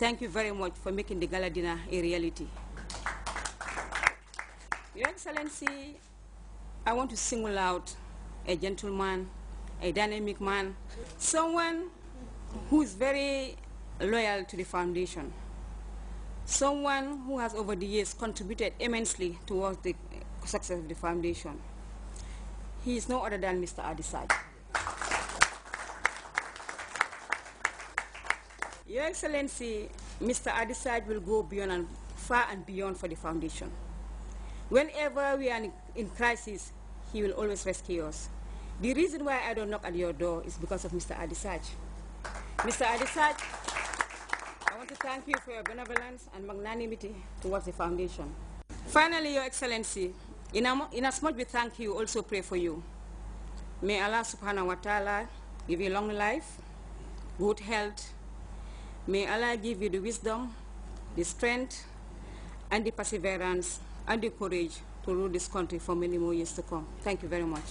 Thank you very much for making the gala dinner a reality. Your Excellency, I want to single out a gentleman, a dynamic man, someone who is very loyal to the foundation, someone who has over the years contributed immensely towards the success of the foundation. He is no other than Mr. Adisaj. Your Excellency, Mr. Adisaj will go beyond and far and beyond for the foundation. Whenever we are in crisis, he will always rescue us. The reason why I don't knock at your door is because of Mr. Adisaj. Mr. Adisaj, I want to thank you for your benevolence and magnanimity towards the foundation. Finally, Your Excellency, in as much we thank you, also pray for you. May Allah subhanahu wa ta'ala give you long life, good health. May Allah give you the wisdom, the strength, and the perseverance, and the courage to rule this country for many more years to come. Thank you very much.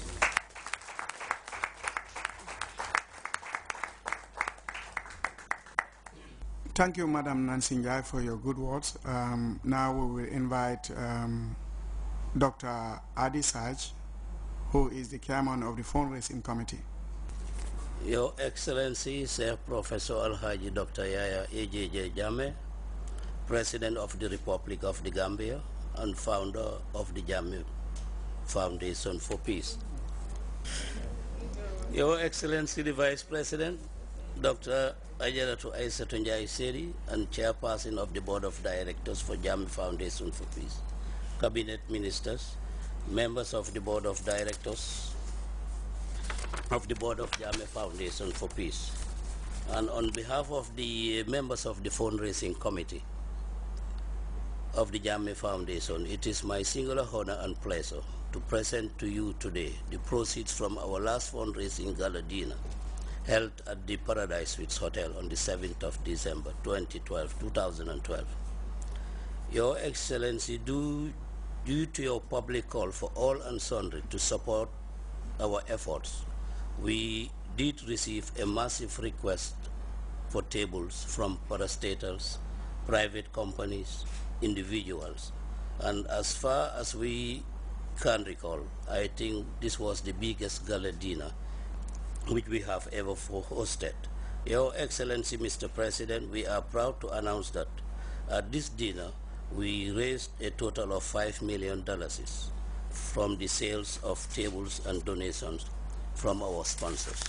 Thank you, Madam Nansinjai, for your good words. Now we will invite Dr. Adisaj, who is the chairman of the fundraising committee. Your Excellency, Sir Professor Alhaji Dr. Yaya AJJ Jammeh, President of the Republic of the Gambia and founder of the Jammeh Foundation for Peace. Your Excellency, the Vice President, Dr. Ajaratu Aissatou Njie Seri, and Chairperson of the Board of Directors for Jammeh Foundation for Peace, Cabinet Ministers, members of the Board of Directors of the Board of Jammeh Foundation for Peace, and on behalf of the members of the fundraising committee of the Jammeh Foundation, it is my singular honor and pleasure to present to you today the proceeds from our last fundraising gala dinner held at the Paradise Suites Hotel on the 7th of December 2012. Your Excellency, due to your public call for all and sundry to support our efforts, we did receive a massive request for tables from parastatals, private companies, individuals. And as far as we can recall, I think this was the biggest gala dinner which we have ever hosted. Your Excellency, Mr. President, we are proud to announce that at this dinner, we raised a total of $5 million from the sales of tables and donations from our sponsors.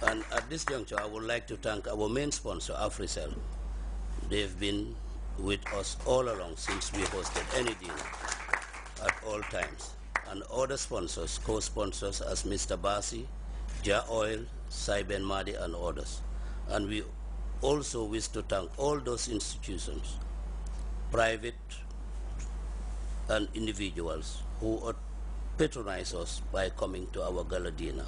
And at this juncture, I would like to thank our main sponsor, AfriCell. They've been with us all along since we hosted any dinner at all times. And other sponsors, co-sponsors as Mr. Basi, Ja Oil, Saiben Madi, and others. And we also wish to thank all those institutions, private and individuals, who patronize us by coming to our gala dinner.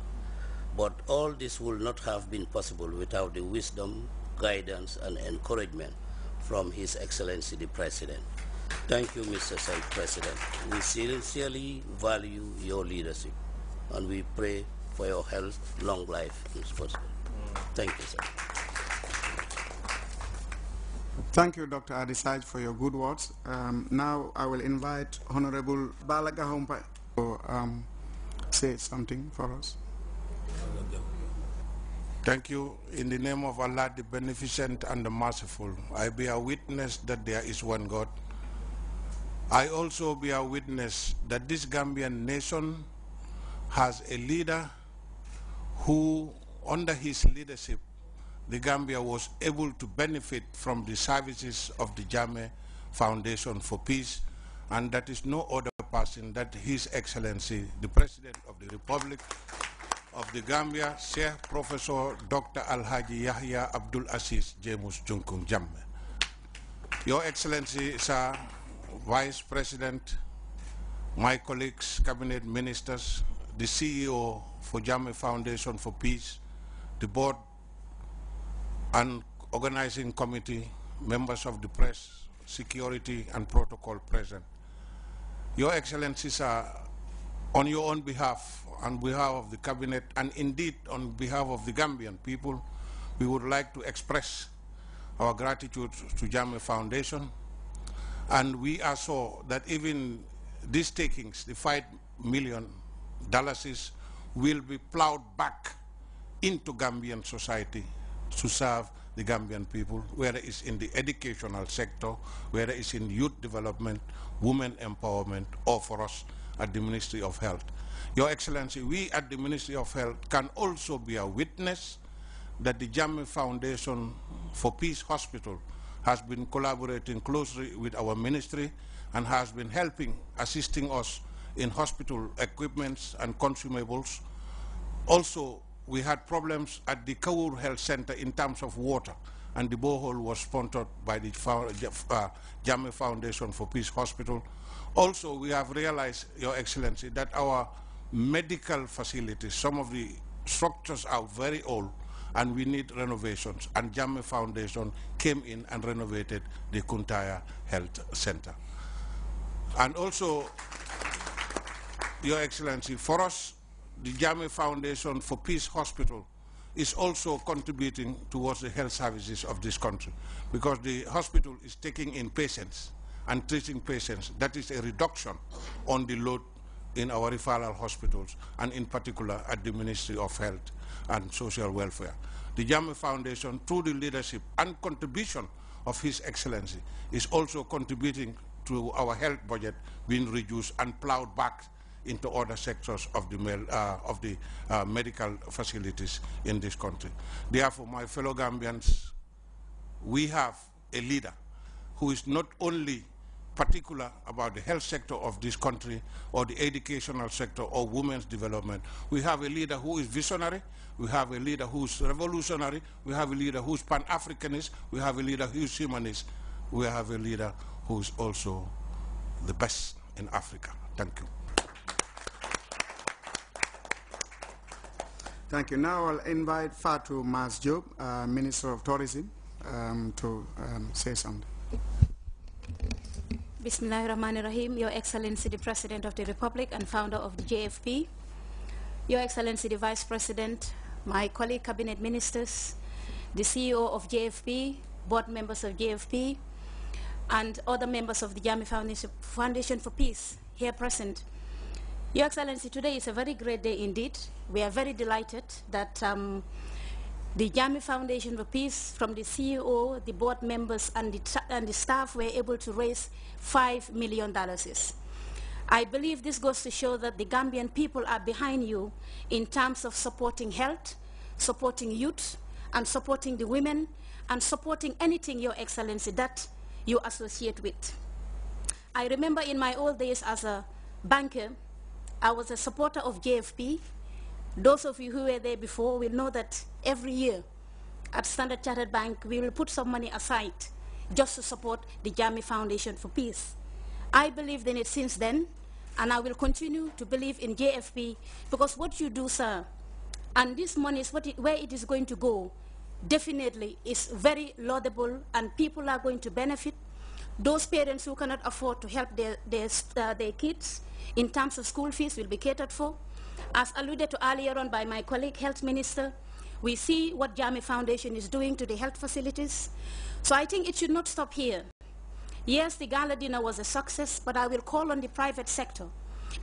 But all this would not have been possible without the wisdom, guidance, and encouragement from His Excellency the President. Thank you, Mr. Said President. We sincerely value your leadership, and we pray for your health, long life, and prosperity. Thank you, sir. Thank you, Dr. Adisaj, for your good words. Now I will invite Honorable Balaga Hompai to say something for us. Thank you. In the name of Allah, the Beneficent and the Merciful, I bear witness that there is one God. I also bear witness that this Gambian nation has a leader who, under his leadership, the Gambia was able to benefit from the services of the Jammeh Foundation for Peace, and that is no other person than His Excellency, the President of the Republic of the Gambia, Sheikh Professor Dr. Alhaji Yahya Abdul Aziz James Junkung Jammeh. Your Excellency, Sir Vice President, my colleagues, Cabinet Ministers, the CEO for Jammeh Foundation for Peace, the Board and Organizing Committee, members of the press, security and protocol present. Your Excellency, sir, on your own behalf, on behalf of the Cabinet, and indeed on behalf of the Gambian people, we would like to express our gratitude to Jammeh Foundation. And we are sure that even these takings, the $5 million, will be plowed back into Gambian society to serve the Gambian people, whether it's in the educational sector, whether it's in youth development, women empowerment, or for us at the Ministry of Health. Your Excellency, we at the Ministry of Health can also be a witness that the Jammeh Foundation for Peace Hospital has been collaborating closely with our ministry and has been helping, assisting us in hospital equipments and consumables. Also, we had problems at the Kawur Health Center in terms of water, and the borehole was sponsored by the Jammeh Foundation for Peace Hospital. Also, we have realized, Your Excellency, that our medical facilities, some of the structures are very old, and we need renovations, and Jammeh Foundation came in and renovated the Kuntaya Health Center. And also, Your Excellency, for us, the Jammeh Foundation for Peace Hospital is also contributing towards the health services of this country, because the hospital is taking in patients and treating patients. That is a reduction on the load in our referral hospitals, and in particular at the Ministry of Health and Social Welfare. The Jammeh Foundation, through the leadership and contribution of His Excellency, is also contributing to our health budget being reduced and plowed back into other sectors of the medical facilities in this country. Therefore, my fellow Gambians, we have a leader who is not only particular about the health sector of this country or the educational sector or women's development. We have a leader who is visionary, we have a leader who is revolutionary, we have a leader who is Pan-Africanist, we have a leader who is humanist, we have a leader who is also the best in Africa. Thank you. Thank you. Now I'll invite Fatou Masjob, Minister of Tourism, to say something. Bismillahirrahmanirrahim. Your Excellency, the President of the Republic and founder of the JFP, Your Excellency, the Vice President, my colleague cabinet ministers, the CEO of JFP, board members of JFP, and other members of the Jammeh Foundation for Peace here present. Your Excellency, today is a very great day indeed. We are very delighted that the Jammeh Foundation for Peace, from the CEO, the board members, and the staff were able to raise $5 million. I believe this goes to show that the Gambian people are behind you in terms of supporting health, supporting youth, and supporting the women, and supporting anything, Your Excellency, that you associate with. I remember in my old days as a banker, I was a supporter of JFP. Those of you who were there before will know that every year at Standard Chartered Bank, we will put some money aside just to support the Jammeh Foundation for Peace. I believed in it since then, and I will continue to believe in JFP, because what you do, sir, and this money is where it is going to go, definitely is very laudable, and people are going to benefit. Those parents who cannot afford to help their kids in terms of school fees will be catered for. As alluded to earlier on by my colleague, Health Minister, we see what Jammeh Foundation is doing to the health facilities. So I think it should not stop here. Yes, the gala dinner was a success, but I will call on the private sector,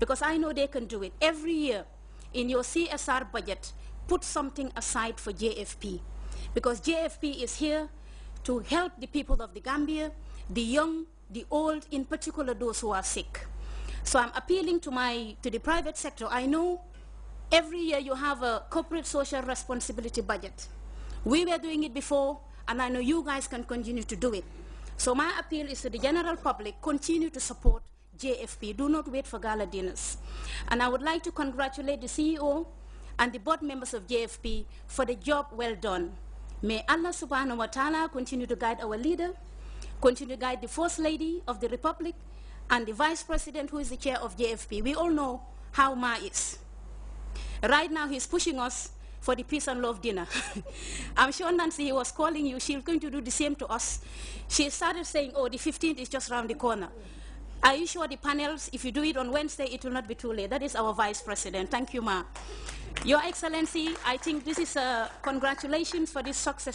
because I know they can do it. Every year in your CSR budget, put something aside for JFP, because JFP is here to help the people of the Gambia, the young, the old, in particular those who are sick. So I'm appealing to the private sector. I know every year you have a corporate social responsibility budget. We were doing it before, and I know you guys can continue to do it. So my appeal is to the general public, continue to support JFP. Do not wait for gala dinners. And I would like to congratulate the CEO and the board members of JFP for the job well done. May Allah subhanahu wa ta'ala continue to guide our leader, continue to guide the First Lady of the Republic, and the Vice President, who is the chair of JFP. We all know how Ma is. Right now, he's pushing us for the peace and love dinner. I'm sure Nancy, he was calling you. She's going to do the same to us. She started saying, oh, the 15th is just around the corner. Are you sure the panels, if you do it on Wednesday, it will not be too late? That is our Vice President. Thank you, Ma. Your Excellency, I think this is congratulations for this success.